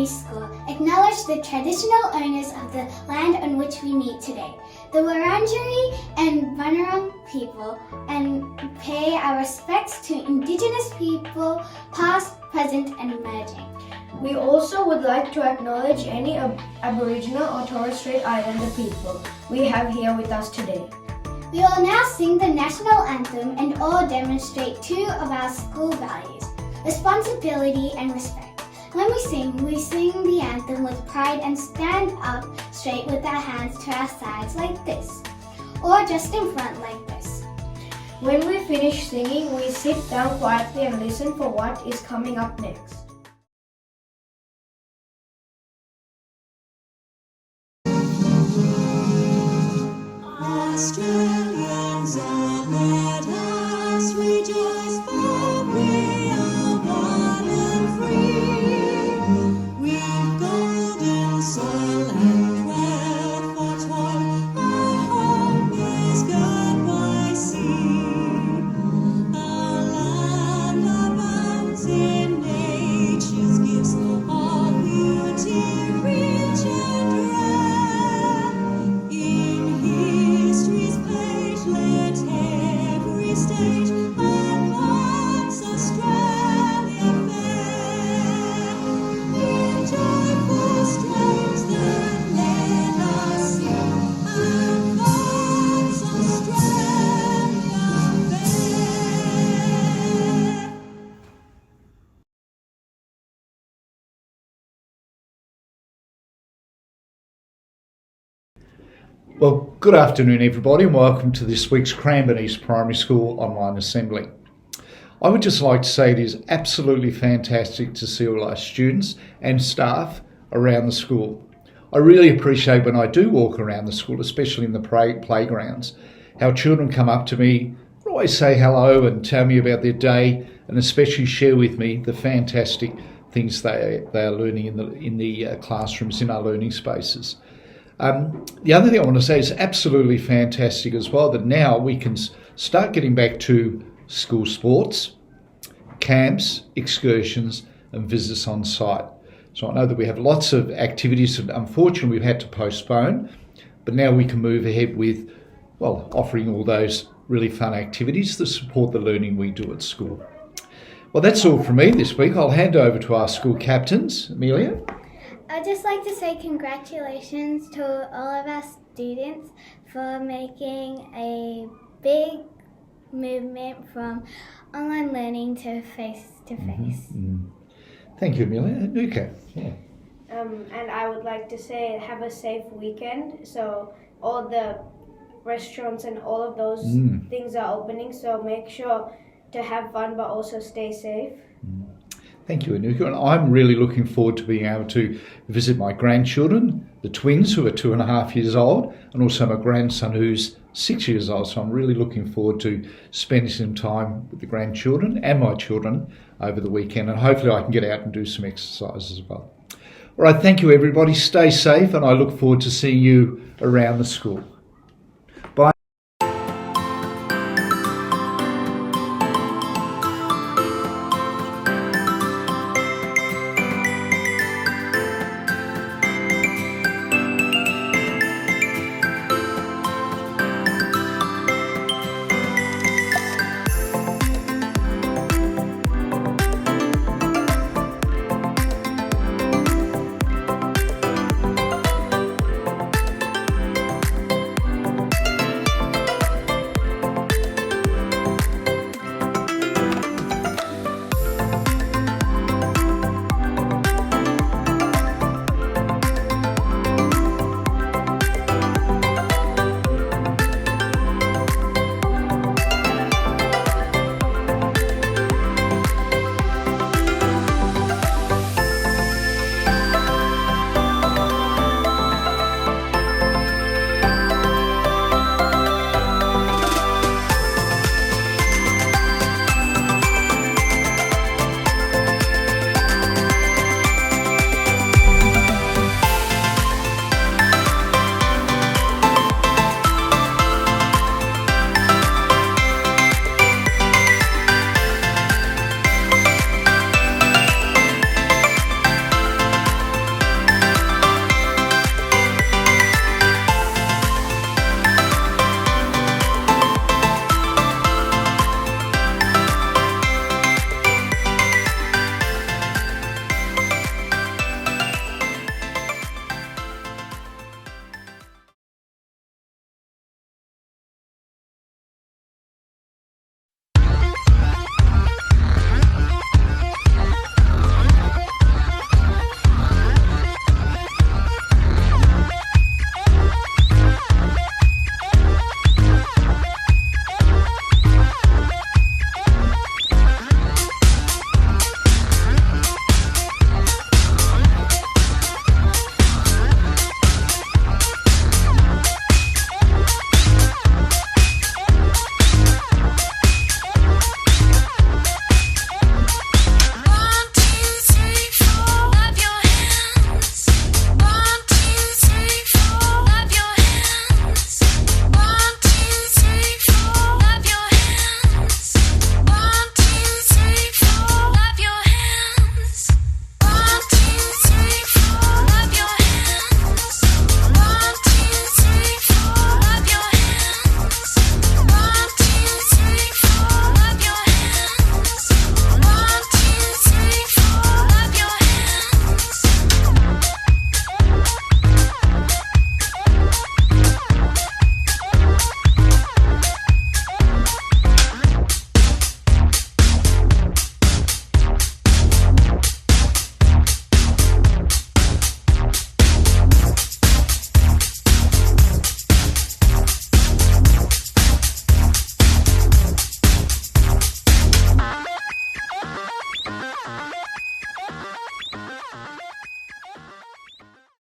Primary School acknowledge the traditional owners of the land on which we meet today, the Wurundjeri and Bunurong people, and pay our respects to Indigenous people, past, present and emerging. We also would like to acknowledge any Aboriginal or Torres Strait Islander people we have here with us today. We will now sing the national anthem and all demonstrate two of our school values, responsibility and respect. When we sing the anthem with pride and stand up straight with our hands to our sides like this, or just in front like this. When we finish singing, we sit down quietly and listen for what is coming up next. Australians, oh, let us rejoice, for we are one and free. We've golden soil and wealth for toil, our home is good by sea. Our land abounds in nature's gifts, all beauty rich and rare. In history's page, let every stage advance Australia fair. In joyful strains that let us sing, advance Australia fair. Well, good afternoon everybody and welcome to this week's Cranbourne East Primary School online assembly. I would just like to say it is absolutely fantastic to see all our students and staff around the school. I really appreciate when I do walk around the school, especially in the playgrounds, how children come up to me, always say hello and tell me about their day and especially share with me the fantastic things they are learning in the classrooms, in our learning spaces. The other thing I want to say is absolutely fantastic as well that now we can start getting back to school sports, camps, excursions and visits on site. So I know that we have lots of activities that unfortunately we've had to postpone, but now we can move ahead with, well, offering all those really fun activities that support the learning we do at school. Well, that's all from me this week. I'll hand over to our school captains. Amelia? I'd just like to say congratulations to all of our students for making a big movement from online learning to face-to-face. Thank you, Amelia. Nuka? Yeah. And I would like to say have a safe weekend. So all the restaurants and all of those things are opening. So make sure to have fun but also stay safe. Thank you, Anuka. And I'm really looking forward to being able to visit my grandchildren, the twins who are 2.5 years old, and also my grandson who's 6 years old. So I'm really looking forward to spending some time with the grandchildren and my children over the weekend. And hopefully I can get out and do some exercise as well. All right, thank you, everybody. Stay safe, and I look forward to seeing you around the school.